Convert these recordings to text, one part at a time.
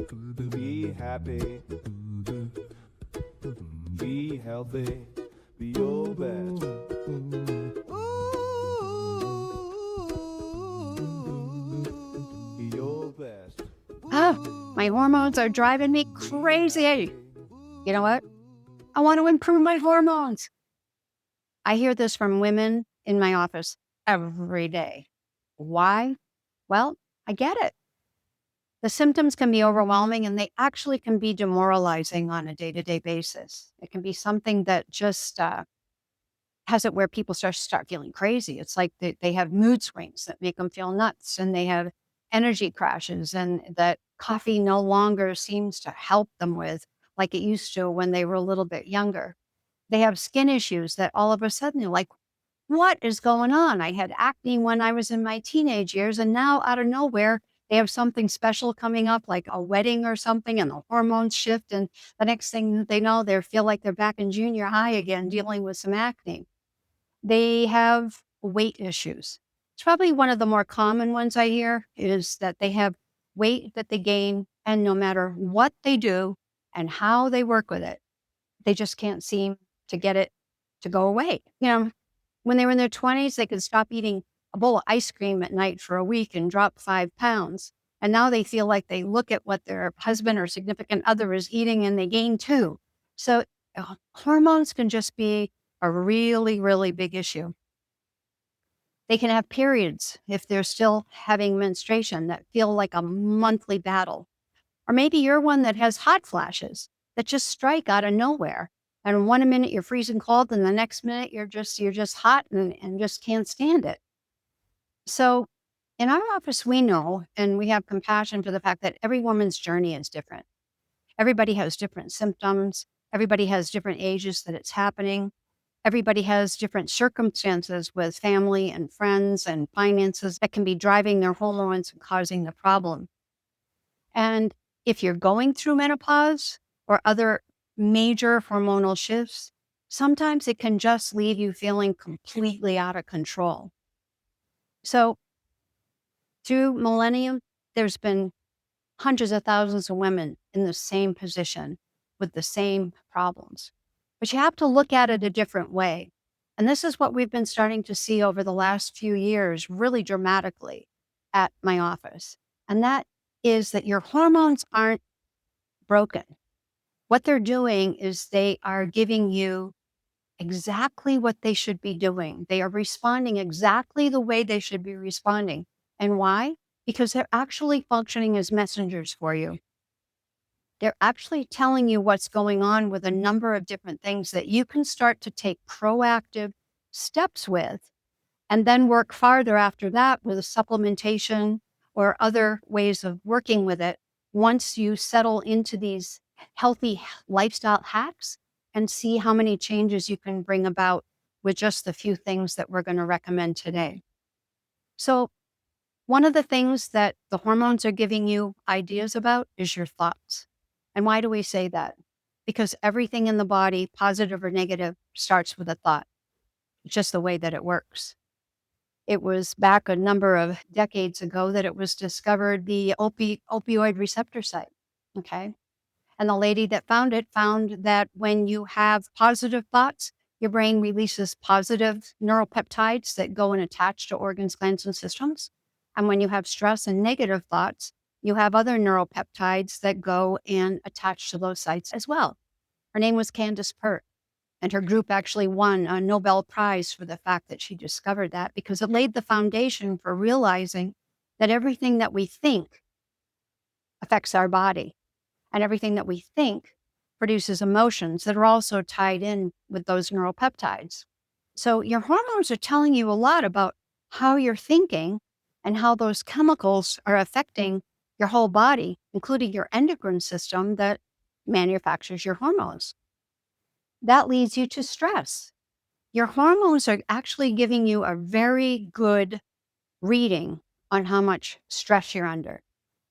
Be happy. Be healthy. Be your best. Be your best. Ah, my hormones are driving me crazy. You know what? I want to improve my hormones. I hear this from women in my office every day. Why? Well, I get it. The symptoms can be overwhelming and they actually can be demoralizing on a day to day basis. It can be something that just has it where people start feeling crazy. It's like they have mood swings that make them feel nuts and they have energy crashes, and that coffee no longer seems to help them with like it used to when they were a little bit younger. They have skin issues that all of a sudden they're like, what is going on? I had acne when I was in my teenage years, and now out of nowhere, they have something special coming up, like a wedding or something, and the hormones shift. And the next thing they know, they feel like they're back in junior high again, dealing with some acne. They have weight issues. It's probably one of the more common ones I hear is that they have weight that they gain, and no matter what they do and how they work with it, they just can't seem to get it to go away. When they were in their 20s, they could stop eating a bowl of ice cream at night for a week and drop 5 pounds. And now they feel like they look at what their husband or significant other is eating and they gain too. So hormones can just be a really, really big issue. They can have periods if they're still having menstruation that feel like a monthly battle. Or maybe you're one that has hot flashes that just strike out of nowhere. And one minute you're freezing cold, and the next minute you're just hot and just can't stand it. So in our office, we know and we have compassion for the fact that every woman's journey is different. Everybody has different symptoms. Everybody has different ages that it's happening. Everybody has different circumstances with family and friends and finances that can be driving their hormones and causing the problem. And if you're going through menopause or other major hormonal shifts, sometimes it can just leave you feeling completely out of control. So through millennium, there's been hundreds of thousands of women in the same position with the same problems. But you have to look at it a different way. And this is what we've been starting to see over the last few years, really dramatically at my office. And that is that your hormones aren't broken. What they're doing is they are giving you exactly what they should be doing. They are responding exactly the way they should be responding. And why? Because they're actually functioning as messengers for you. They're actually telling you what's going on with a number of different things that you can start to take proactive steps with, and then work farther after that with a supplementation or other ways of working with it once you settle into these healthy lifestyle hacks and see how many changes you can bring about with just the few things that we're going to recommend today. So, one of the things that the hormones are giving you ideas about is your thoughts. And why do we say that? Because everything in the body, positive or negative, starts with a thought. It's just the way that it works. It was back a number of decades ago that it was discovered the opioid receptor site. Okay. And the lady that found it found that when you have positive thoughts, your brain releases positive neuropeptides that go and attach to organs, glands, and systems. And when you have stress and negative thoughts, you have other neuropeptides that go and attach to those sites as well. Her name was Candace Pert. And her group actually won a Nobel Prize for the fact that she discovered that, because it laid the foundation for realizing that everything that we think affects our body, and everything that we think produces emotions that are also tied in with those neuropeptides. So your hormones are telling you a lot about how you're thinking and how those chemicals are affecting your whole body, including your endocrine system that manufactures your hormones. That leads you to stress. Your hormones are actually giving you a very good reading on how much stress you're under.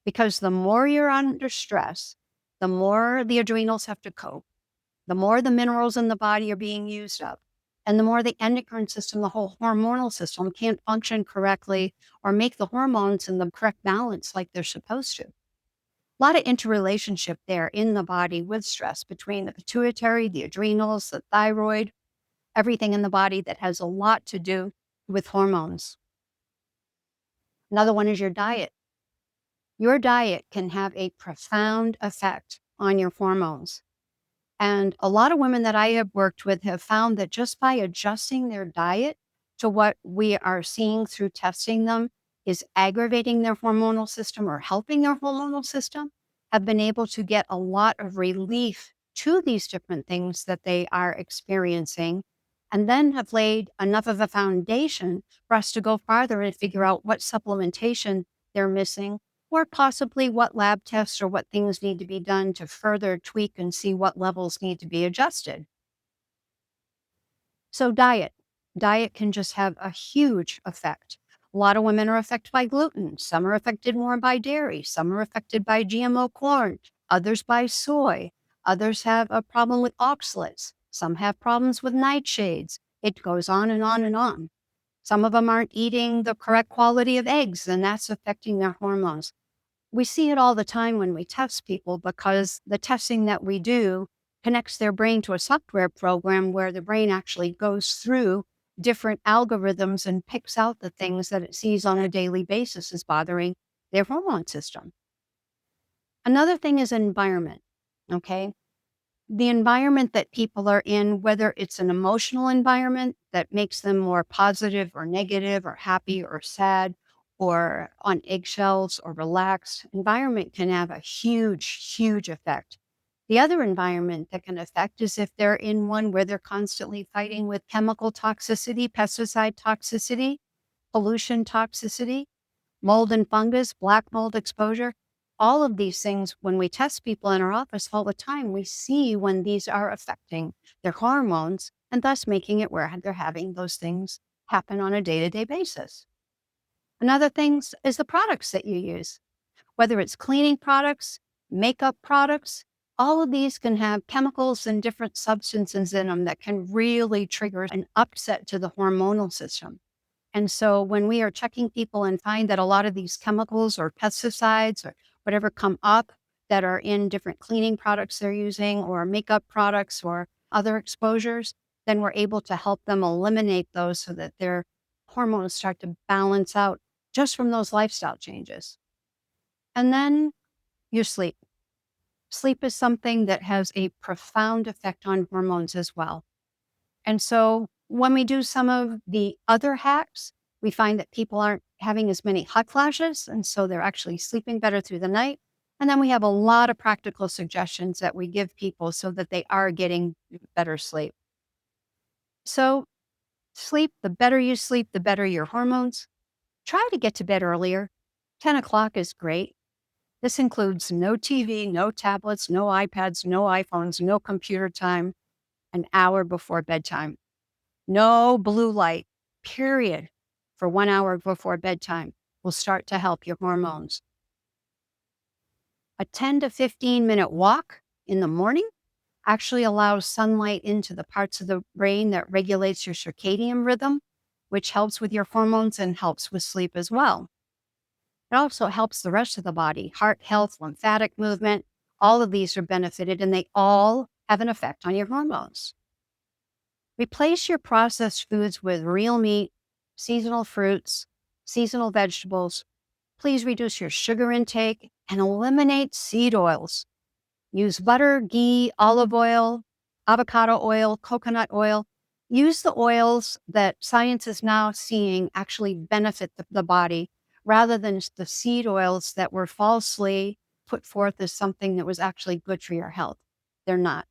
Because the more you're under stress, the more the adrenals have to cope, the more the minerals in the body are being used up, and the more the endocrine system, the whole hormonal system, can't function correctly or make the hormones in the correct balance like they're supposed to. A lot of interrelationship there in the body with stress between the pituitary, the adrenals, the thyroid, everything in the body that has a lot to do with hormones. Another one is your diet. Your diet can have a profound effect on your hormones. And a lot of women that I have worked with have found that just by adjusting their diet to what we are seeing through testing them is aggravating their hormonal system or helping their hormonal system, have been able to get a lot of relief to these different things that they are experiencing, and then have laid enough of a foundation for us to go farther and figure out what supplementation they're missing, or possibly what lab tests or what things need to be done to further tweak and see what levels need to be adjusted. So diet can just have a huge effect. A lot of women are affected by gluten. Some are affected more by dairy. Some are affected by GMO corn. Others by soy. Others have a problem with oxalates. Some have problems with nightshades. It goes on and on and on. Some of them aren't eating the correct quality of eggs, and that's affecting their hormones. We see it all the time when we test people because the testing that we do connects their brain to a software program where the brain actually goes through different algorithms and picks out the things that it sees on a daily basis is bothering their hormone system. Another thing is environment, okay? The environment that people are in, whether it's an emotional environment that makes them more positive or negative or happy or sad or on eggshells or relaxed, environment can have a huge, huge effect. The other environment that can affect is if they're in one where they're constantly fighting with chemical toxicity, pesticide toxicity, pollution toxicity, mold and fungus, black mold exposure. All of these things, when we test people in our office all the time, we see when these are affecting their hormones and thus making it where they're having those things happen on a day-to-day basis. Another thing is the products that you use, whether it's cleaning products, makeup products, all of these can have chemicals and different substances in them that can really trigger an upset to the hormonal system. And so when we are checking people and find that a lot of these chemicals or pesticides or whatever come up that are in different cleaning products they're using or makeup products or other exposures, then we're able to help them eliminate those so that their hormones start to balance out just from those lifestyle changes. And then your sleep. Sleep is something that has a profound effect on hormones as well. And so when we do some of the other hacks, we find that people aren't having as many hot flashes. And so they're actually sleeping better through the night. And then we have a lot of practical suggestions that we give people so that they are getting better sleep. So sleep, the better you sleep, the better your hormones. Try to get to bed earlier. 10 o'clock is great. This includes no TV, no tablets, no iPads, no iPhones, no computer time, an hour before bedtime. No blue light, period, for 1 hour before bedtime will start to help your hormones. A 10 to 15-minute walk in the morning actually allows sunlight into the parts of the brain that regulates your circadian rhythm, which helps with your hormones and helps with sleep as well. It also helps the rest of the body, heart health, lymphatic movement. All of these are benefited and they all have an effect on your hormones. Replace your processed foods with real meat, seasonal fruits, seasonal vegetables. Please reduce your sugar intake and eliminate seed oils. Use butter, ghee, olive oil, avocado oil, coconut oil. Use the oils that science is now seeing actually benefit the body rather than the seed oils that were falsely put forth as something that was actually good for your health. They're not.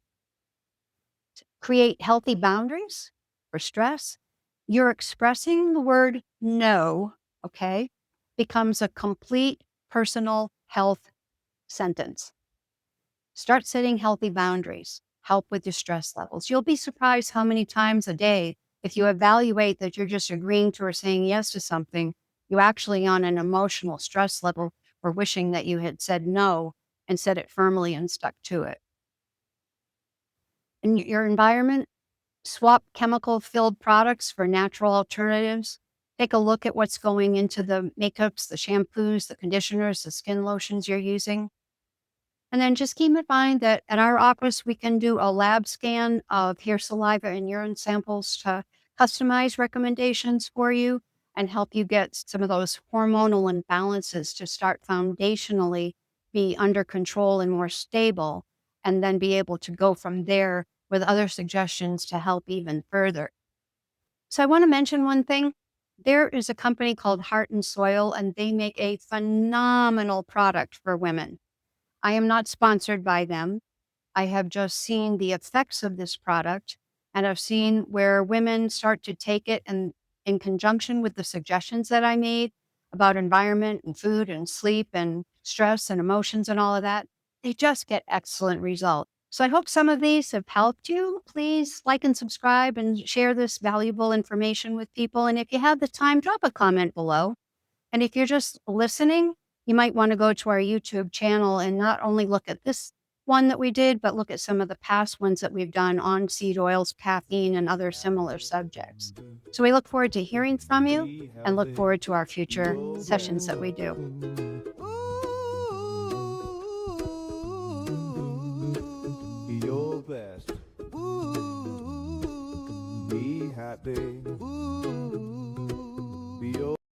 Create healthy boundaries for stress. You're expressing the word no, okay, becomes a complete personal health sentence. Start setting healthy boundaries. Help with your stress levels. You'll be surprised how many times a day, if you evaluate that you're just agreeing to or saying yes to something, you actually on an emotional stress level or wishing that you had said no and said it firmly and stuck to it. In your environment, swap chemical-filled products for natural alternatives. Take a look at what's going into the makeups, the shampoos, the conditioners, the skin lotions you're using. And then just keep in mind that at our office, we can do a lab scan of hair, saliva, and urine samples to customize recommendations for you and help you get some of those hormonal imbalances to start foundationally be under control and more stable, and then be able to go from there with other suggestions to help even further. So I want to mention one thing. There is a company called Heart and Soil, and they make a phenomenal product for women. I am not sponsored by them. I have just seen the effects of this product, and I've seen where women start to take it and in conjunction with the suggestions that I made about environment and food and sleep and stress and emotions and all of that, they just get excellent results. So I hope some of these have helped you. Please like and subscribe and share this valuable information with people. And if you have the time, drop a comment below. And if you're just listening, you might want to go to our YouTube channel and not only look at this one that we did, but look at some of the past ones that we've done on seed oils, caffeine, and other similar subjects. So we look forward to hearing from you and look forward to our future sessions that we do.